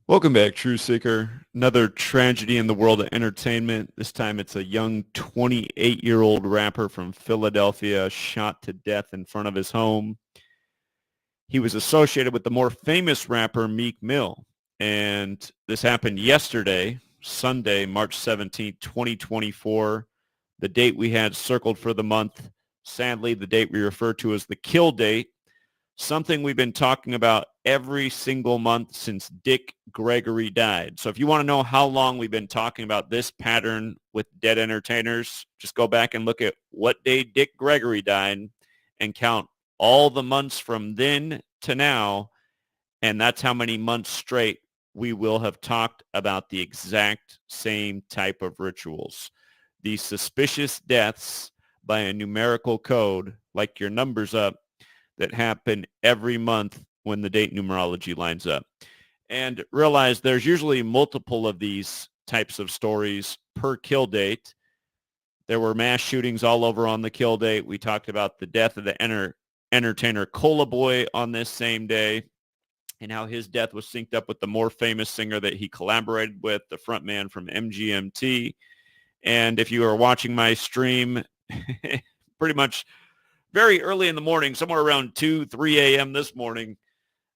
Welcome back, True Seeker. Another tragedy in the world of entertainment. This time it's a young 28-year-old rapper from Philadelphia shot to death in front of his home. He was associated with the more famous rapper Meek Mill. And this happened yesterday, Sunday, March 17th, 2024. The date we had circled for the month. Sadly, the date we refer to as the kill date. Something we've been talking about every single month since Dick Gregory died. So if you want to know how long we've been talking about this pattern with dead entertainers, just go back and look at what day Dick Gregory died and count all the months from then to now. And that's how many months straight we will have talked about the exact same type of rituals. These suspicious deaths by a numerical code, like your numbers up, that happen every month when the date numerology lines up. And realize there's usually multiple of these types of stories per kill date. There were mass shootings all over on the kill date. We talked about the death of the entertainer Cola Boy on this same day and how his death was synced up with the more famous singer that he collaborated with, the frontman from MGMT. And if you are watching my stream, pretty much very early in the morning, somewhere around 2, 3 a.m. this morning,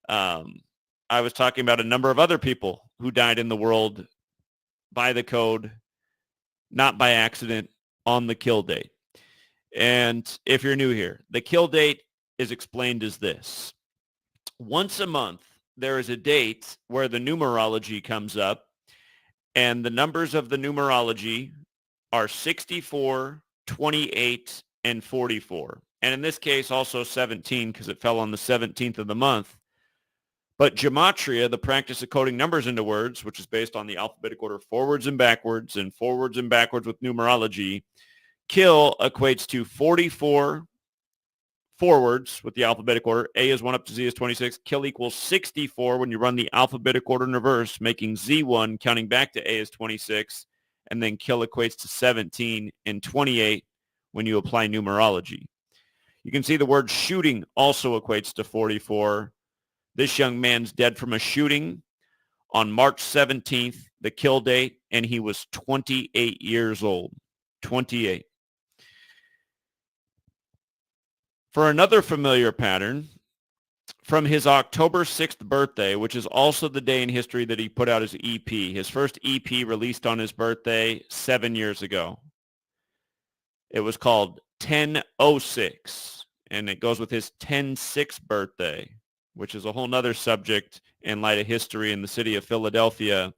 I was talking about a number of other people who died in the world by the code, not by accident, on the kill date. And if you're new here, the kill date is explained as this. Once a month, there is a date where the numerology comes up, and the numbers of the numerology are 64, 28, and 44. And in this case, also 17 because it fell on the 17th of the month. But Gematria, the practice of coding numbers into words, which is based on the alphabetic order forwards and backwards with numerology, kill equates to 44 forwards with the alphabetic order. A is 1 up to Z is 26. Kill equals 64 when you run the alphabetic order in reverse, making Z1 counting back to A is 26. And then kill equates to 17 and 28 when you apply numerology. You can see the word shooting also equates to 44. This young man's dead from a shooting on March 17th, the kill date, and he was 28 years old. 28. For another familiar pattern, from his October 6th birthday, which is also the day in history that he put out his EP, his first EP released on his birthday 7 years ago. It was called 1006, and it goes with his 10-6 birthday, which is a whole nother subject in light of history in the city of Philadelphia.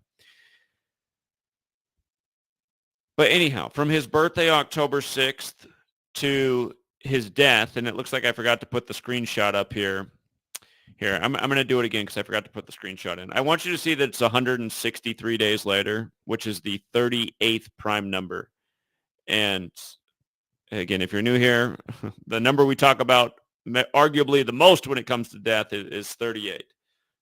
But anyhow, from his birthday, October 6th, to his death, and it looks like I forgot to put the screenshot up here. Here, I'm going to do it again because I forgot to put the screenshot in. I want you to see that it's 163 days later, which is the 38th prime number. And again, if you're new here, the number we talk about arguably the most when it comes to death is 38.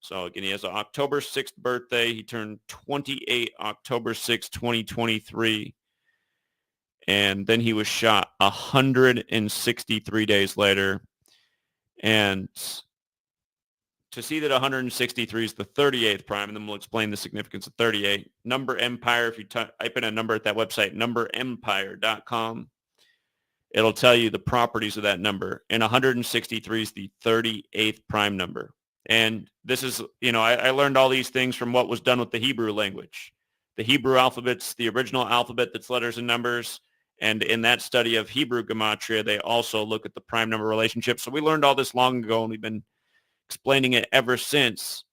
So again, he has an October 6th birthday. He turned 28 October 6, 2023. And then he was shot 163 days later. And to see that 163 is the 38th prime, and then we'll explain the significance of 38. Number Empire, if you type in a number at that website, numberempire.com, it'll tell you the properties of that number. And 163 is the 38th prime number. And this is, I learned all these things from what was done with the Hebrew language. The Hebrew alphabet's the original alphabet that's letters and numbers. And in that study of Hebrew Gematria, they also look at the prime number relationship. So we learned all this long ago, and we've been explaining it ever since.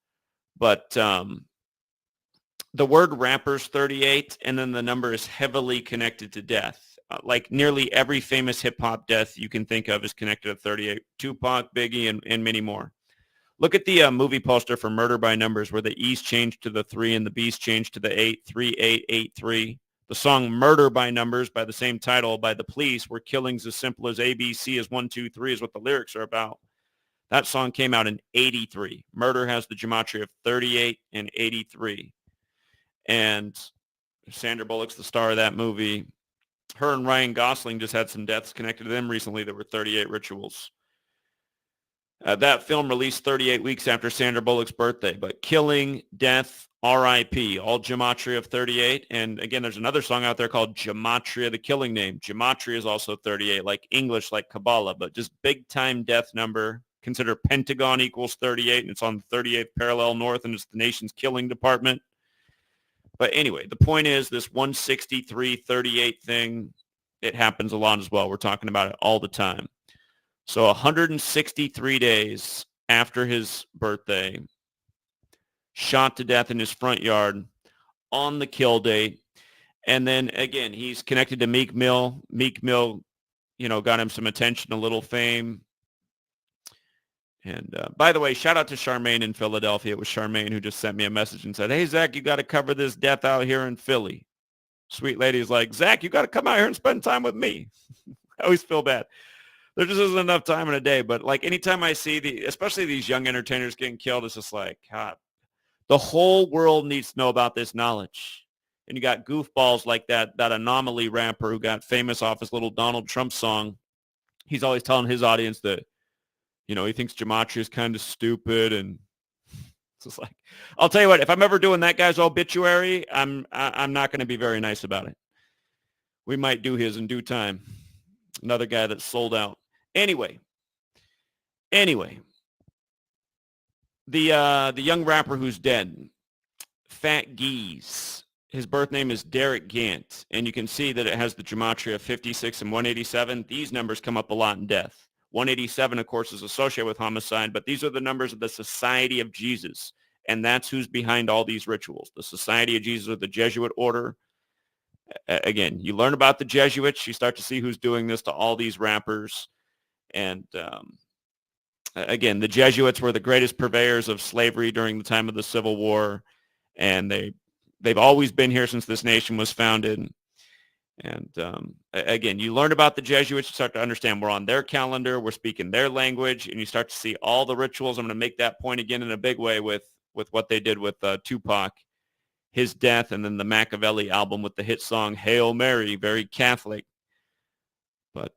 But the word rapper's 38, and then the number is heavily connected to death. Like nearly every famous hip-hop death you can think of is connected to 38. Tupac, Biggie, and many more. Look at the movie poster for Murder by Numbers, where the E's changed to the 3 and the B's changed to the 8, 3883. The song Murder by Numbers, by the same title, by The Police, where killings as simple as ABC is 1, 2, 3 is what the lyrics are about. That song came out in 83. Murder has the gematria of 38 and 83. And Sandra Bullock's the star of that movie. Her and Ryan Gosling just had some deaths connected to them recently that were 38 rituals. That film released 38 weeks after Sandra Bullock's birthday. But Killing, Death, R.I.P., all Gematria of 38. And again, there's another song out there called Gematria, the killing name. Gematria is also 38, like English, like Kabbalah, but just big-time death number. Consider Pentagon equals 38, and it's on the 38th parallel north, and it's the nation's killing department. But anyway, the point is this 163-38 thing, it happens a lot as well. We're talking about it all the time. So 163 days after his birthday, shot to death in his front yard on the kill date. And then again, he's connected to Meek Mill. Meek Mill, got him some attention, a little fame. And by the way, shout out to Charmaine in Philadelphia. It was Charmaine who just sent me a message and said, hey, Zach, you got to cover this death out here in Philly. Sweet lady's like, Zach, you got to come out here and spend time with me. I always feel bad. There just isn't enough time in a day. But like anytime I see especially these young entertainers getting killed, it's just like, God, the whole world needs to know about this knowledge. And you got goofballs like that Anomaly rapper who got famous off his little Donald Trump song. He's always telling his audience that, he thinks Gematria is kind of stupid. And it's just like, I'll tell you what, if I'm ever doing that guy's obituary, I'm not going to be very nice about it. We might do his in due time. Another guy that's sold out. Anyway, the young rapper who's dead, Phat Geez, his birth name is Derek Gant, and you can see that it has the Gematria 56 and 187. These numbers come up a lot in death. 187, of course, is associated with homicide, but these are the numbers of the Society of Jesus, and that's who's behind all these rituals. The Society of Jesus are the Jesuit order. Again, you learn about the Jesuits, you start to see who's doing this to all these rappers. And again, the Jesuits were the greatest purveyors of slavery during the time of the Civil War, and they've always been here since this nation was founded. And again, you learn about the Jesuits, you start to understand we're on their calendar, we're speaking their language, and you start to see all the rituals. I'm going to make that point again in a big way with what they did with Tupac, his death, and then the Machiavelli album with the hit song Hail Mary, very Catholic. But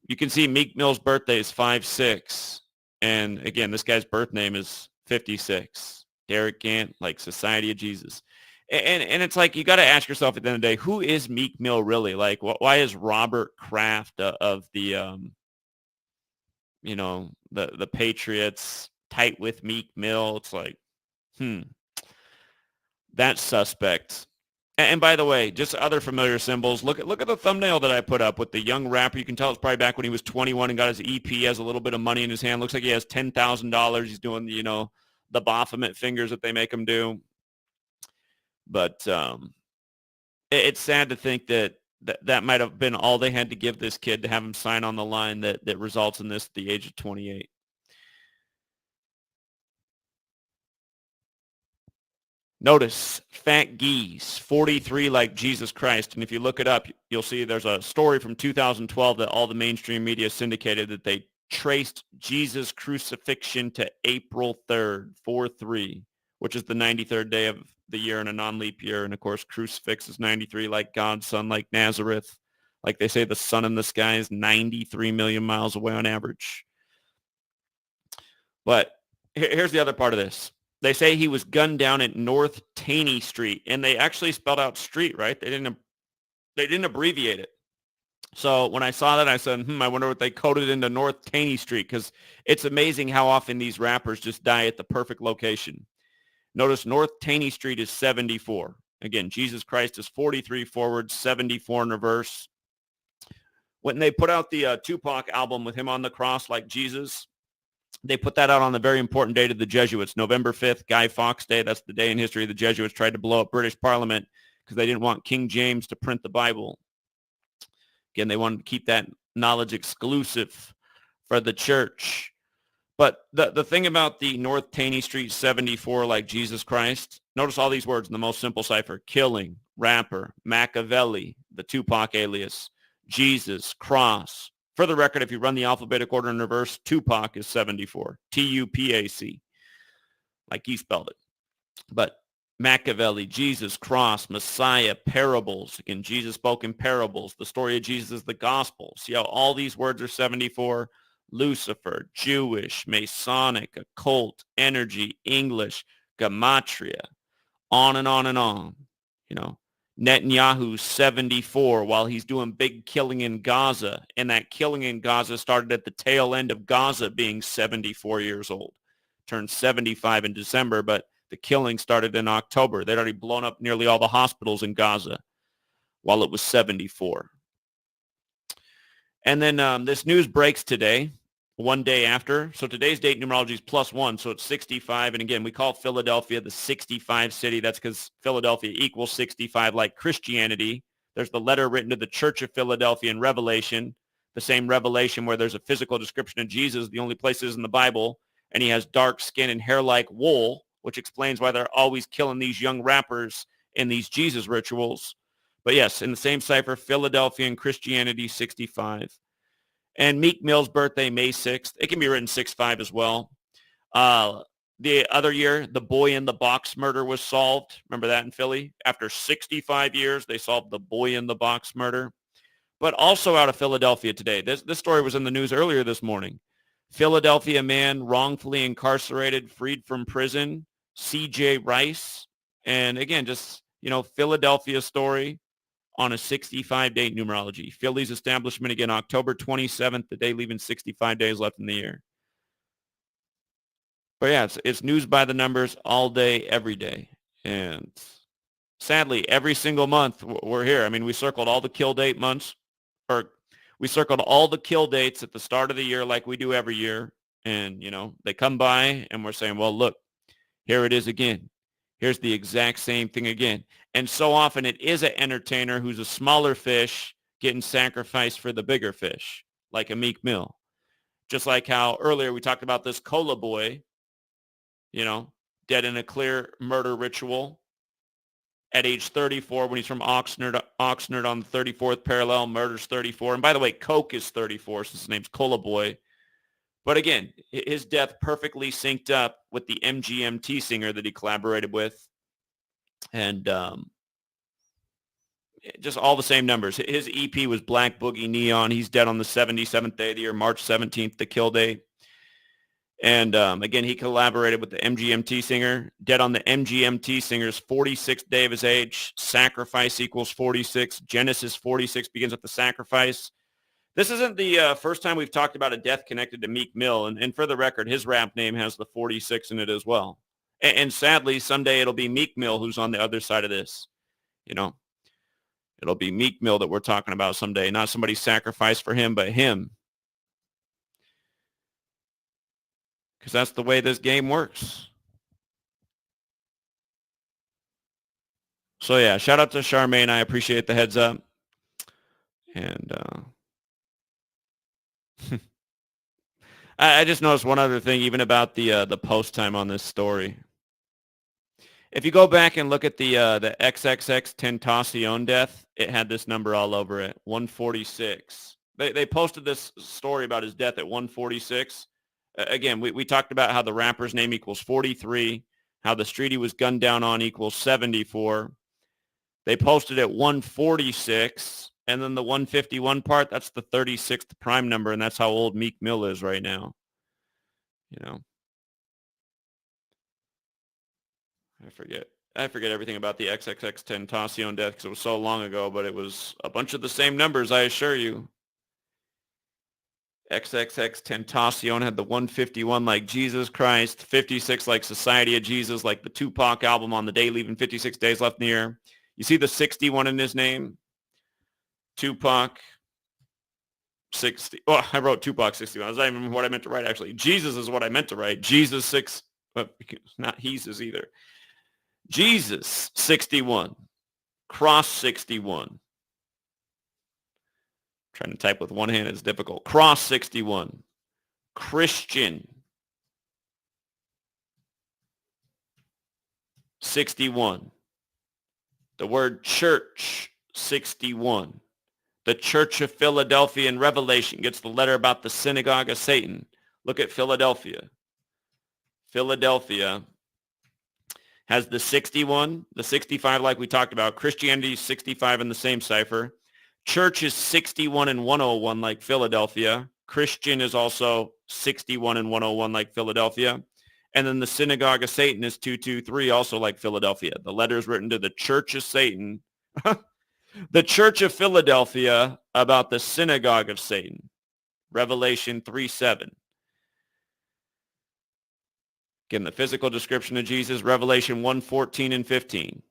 you can see Meek Mill's birthday is 5/6. And again, this guy's birth name is 56. Derek Gant, like Society of Jesus. And it's like, you got to ask yourself at the end of the day, who is Meek Mill really? Like, why is Robert Kraft of the, the Patriots tight with Meek Mill? It's like, that's suspect. And by the way, just other familiar symbols. Look at the thumbnail that I put up with the young rapper. You can tell it's probably back when he was 21 and got his EP. He has a little bit of money in his hand. Looks like he has $10,000. He's doing the Baphomet fingers that they make him do. But it's sad to think that might have been all they had to give this kid to have him sign on the line that results in this at the age of 28. Notice Phat Geez, 43 like Jesus Christ. And if you look it up, you'll see there's a story from 2012 that all the mainstream media syndicated that they traced Jesus' crucifixion to April 3rd, 4/3, which is the 93rd day of the year in a non-leap year. And of course, crucifix is 93, like God's son, like Nazareth. Like they say, the sun in the sky is 93 million miles away on average. But here's the other part of this. They say he was gunned down at North Taney Street, and they actually spelled out street, right? They didn't abbreviate it. So when I saw that, I said, I wonder what they coded into North Taney Street, because it's amazing how often these rappers just die at the perfect location. Notice North Taney Street is 74. Again, Jesus Christ is 43 forward, 74 in reverse. When they put out the Tupac album with him on the cross like Jesus, they put that out on the very important date of the Jesuits, November 5th, Guy Fawkes Day. That's the day in history the Jesuits tried to blow up British Parliament because they didn't want King James to print the Bible. Again, they wanted to keep that knowledge exclusive for the church. But the thing about the North Taney Street 74, like Jesus Christ, notice all these words in the most simple cipher: killing, rapper, Machiavelli, the Tupac alias, Jesus, cross. For the record, if you run the alphabetic order in reverse, Tupac is 74, Tupac, like he spelled it. But Machiavelli, Jesus, cross, Messiah, parables. Again, Jesus spoke in parables. The story of Jesus is the gospel. See how all these words are 74? Lucifer, Jewish, Masonic, occult, energy, English, Gematria, on and on and on. You know, Netanyahu 74 while he's doing big killing in Gaza. And that killing in Gaza started at the tail end of Gaza being 74 years old. Turned 75 in December, but the killing started in October. They'd already blown up nearly all the hospitals in Gaza while it was 74. And then this news breaks today, one day after. So today's date numerology is +1, so it's 65. And again, we call Philadelphia the 65 city. That's because Philadelphia equals 65 like Christianity. There's the letter written to the Church of Philadelphia in Revelation, the same Revelation where there's a physical description of Jesus, the only place is in the Bible, and he has dark skin and hair like wool, which explains why they're always killing these young rappers in these Jesus rituals. But yes, in the same cipher, Philadelphia and Christianity 65. And Meek Mill's birthday, May 6th. It can be written 6-5 as well. The other year, the Boy in the Box murder was solved. Remember that in Philly? After 65 years, they solved the Boy in the Box murder. But also out of Philadelphia today. This story was in the news earlier this morning. Philadelphia man wrongfully incarcerated, freed from prison, C.J. Rice. And again, just, Philadelphia story on a 65 date numerology. Philly's establishment again, October 27th, the day leaving 65 days left in the year. But yeah, it's news by the numbers all day, every day. And sadly, every single month we're here. I mean, we circled all the kill date months, or we circled all the kill dates at the start of the year like we do every year. And, they come by and we're saying, well, look, here it is again. Here's the exact same thing again. And so often it is an entertainer who's a smaller fish getting sacrificed for the bigger fish, like a Meek Mill. Just like how earlier we talked about this Cola Boy, dead in a clear murder ritual at age 34 when he's from Oxnard on the 34th parallel, murders 34. And by the way, Coke is 34 since his name's Cola Boy. But again, his death perfectly synced up with the MGMT singer that he collaborated with. And just all the same numbers. His EP was Black Boogie Neon. He's dead on the 77th day of the year, March 17th, the kill date. And again, he collaborated with the MGMT singer. Dead on the MGMT singer's 46th day of his age. Sacrifice equals 46. Genesis 46 begins with the sacrifice. This isn't the first time we've talked about a death connected to Meek Mill. And for the record, his rap name has the 46 in it as well. And sadly, someday it'll be Meek Mill who's on the other side of this. It'll be Meek Mill that we're talking about someday. Not somebody sacrificed for him, but him. Because that's the way this game works. So yeah, shout out to Charmaine. I appreciate the heads up. And I just noticed one other thing, even about the post time on this story. If you go back and look at the XXX Tentacion death, it had this number all over it, 146. They posted this story about his death at 146. Again, we talked about how the rapper's name equals 43, how the street he was gunned down on equals 74. They posted at 146. And then the 151 part, that's the 36th prime number, and that's how old Meek Mill is right now. I forget everything about the XXX Tentacion death because it was so long ago, but it was a bunch of the same numbers, I assure you. XXX Tentacion had the 151 like Jesus Christ, 56 like Society of Jesus, like the Tupac album On the Day Leaving 56 Days Left in the Year. You see the 61 in his name? Tupac 60. Oh, I wrote Tupac 61. That's not even what I meant to write, actually. Jesus is what I meant to write. Jesus 6. Not Hesus either. Jesus 61. Cross 61. Trying to type with one hand is difficult. Cross 61. Christian 61. The word church 61. The Church of Philadelphia in Revelation gets the letter about the synagogue of Satan. Look at Philadelphia. Philadelphia has the 61, the 65 like we talked about. Christianity is 65 in the same cipher. Church is 61 and 101 like Philadelphia. Christian is also 61 and 101 like Philadelphia. And then the Synagogue of Satan is 223, also like Philadelphia. The letter is written to the Church of Satan, the Church of Philadelphia, about the Synagogue of Satan, Revelation 3:7. Again, the physical description of Jesus, Revelation 1:14 and 15.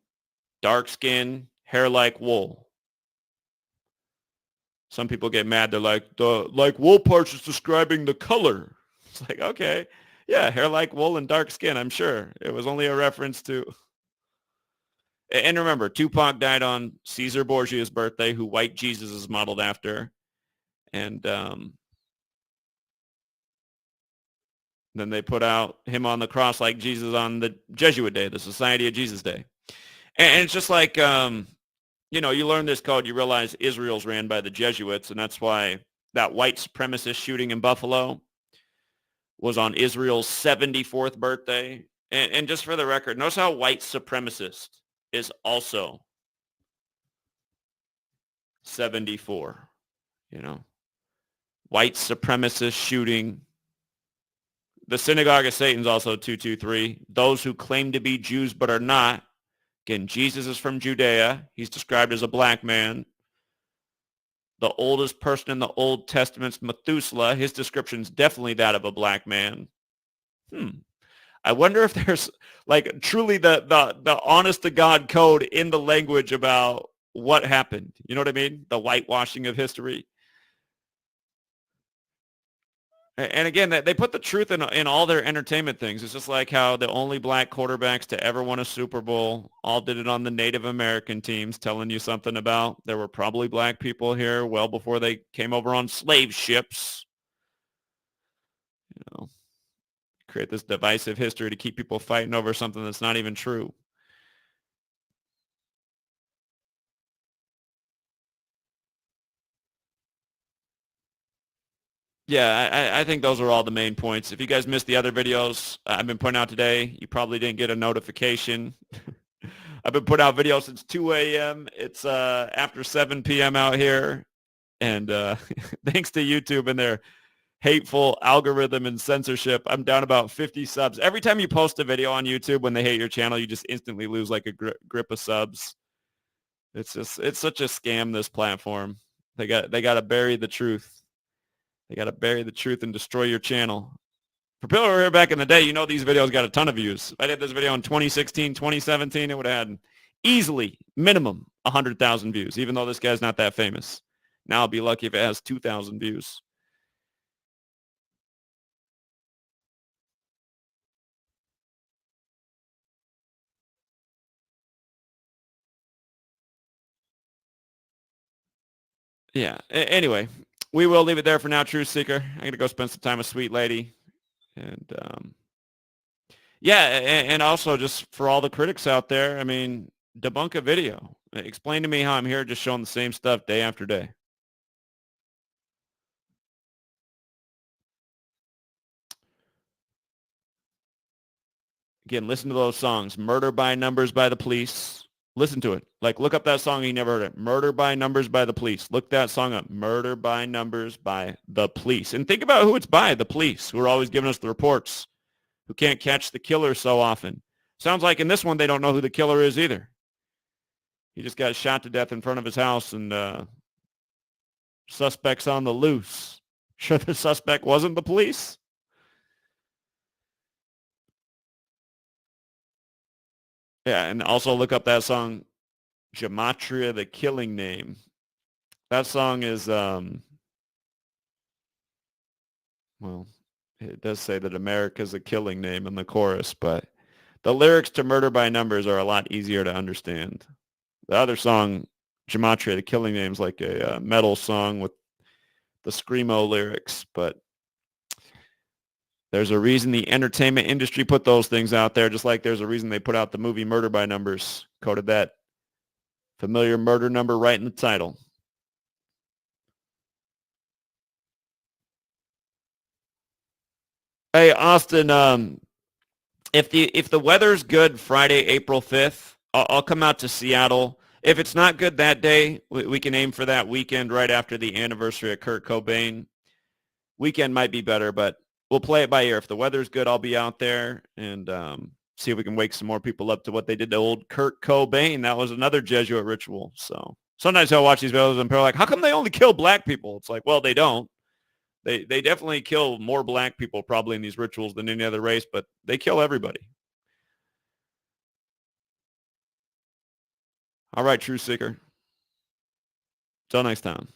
Dark skin, hair like wool. Some people get mad. They're like, the like wool parts is describing the color. It's like, okay. Yeah, hair like wool and dark skin, I'm sure. It was only a reference to... And remember, Tupac died on Caesar Borgia's birthday, who White Jesus is modeled after. And then they put out him on the cross like Jesus on the Jesuit Day, the Society of Jesus Day. And it's just like, you learn this code, you realize Israel's ran by the Jesuits, and that's why that white supremacist shooting in Buffalo was on Israel's 74th birthday. And just for the record, notice how white supremacist is also 74, White supremacist shooting. The Synagogue of Satan's also 223. Those who claim to be Jews but are not. Again, Jesus is from Judea. He's described as a black man. The oldest person in the Old Testament's Methuselah. His description is definitely that of a black man. I wonder if there's like truly the honest to God code in the language about what happened. You know what I mean? The whitewashing of history. And again, they put the truth in all their entertainment things. It's just like how the only black quarterbacks to ever win a Super Bowl all did it on the Native American teams, telling you something about there were probably black people here well before they came over on slave ships. Create this divisive history to keep people fighting over something that's not even true. Yeah, I think those are all the main points. If you guys missed the other videos I've been putting out today, you probably didn't get a notification. I've been putting out videos since 2 a.m. It's after 7 p.m. out here. And thanks to YouTube and their hateful algorithm and censorship, I'm down about 50 subs. Every time you post a video on YouTube, when they hate your channel, you just instantly lose like a grip of subs. It's such a scam, this platform. They got to bury the truth. They got to bury the truth and destroy your channel. For people who were here back in the day, these videos got a ton of views. If I did this video in 2016, 2017, it would have had easily minimum 100,000 views, even though this guy's not that famous. Now I'll be lucky if it has 2,000 views. Yeah. Anyway, we will leave it there for now, Truth Seeker. I'm going to go spend some time with Sweet Lady. And yeah, and also just for all the critics out there, debunk a video. Explain to me how I'm here just showing the same stuff day after day. Again, listen to those songs. Murder by Numbers by the Police. Listen to it. Like, look up that song. You never heard it. Murder by Numbers by the Police. Look that song up. Murder by Numbers by the Police. And think about who it's by, the police, who are always giving us the reports, who can't catch the killer so often. Sounds like in this one, they don't know who the killer is either. He just got shot to death in front of his house, and suspects on the loose. Sure the suspect wasn't the police? Yeah, and also look up that song, Gematria, the Killing Name. That song is, well, it does say that America's a killing name in the chorus, but the lyrics to Murder by Numbers are a lot easier to understand. The other song, Gematria, the Killing Name, is like a metal song with the screamo lyrics, but there's a reason the entertainment industry put those things out there, just like there's a reason they put out the movie Murder by Numbers, coded that familiar murder number right in the title. Hey, Austin, if the weather's good Friday, April 5th, I'll come out to Seattle. If it's not good that day, we can aim for that weekend right after the anniversary of Kurt Cobain. Weekend might be better, but we'll play it by ear. If the weather's good, I'll be out there and see if we can wake some more people up to what they did to old Kurt Cobain. That was another Jesuit ritual. So sometimes I'll watch these videos and people are like, how come they only kill black people? It's like, well, they don't. They definitely kill more black people probably in these rituals than any other race, but they kill everybody. All right, True Seeker. Till next time.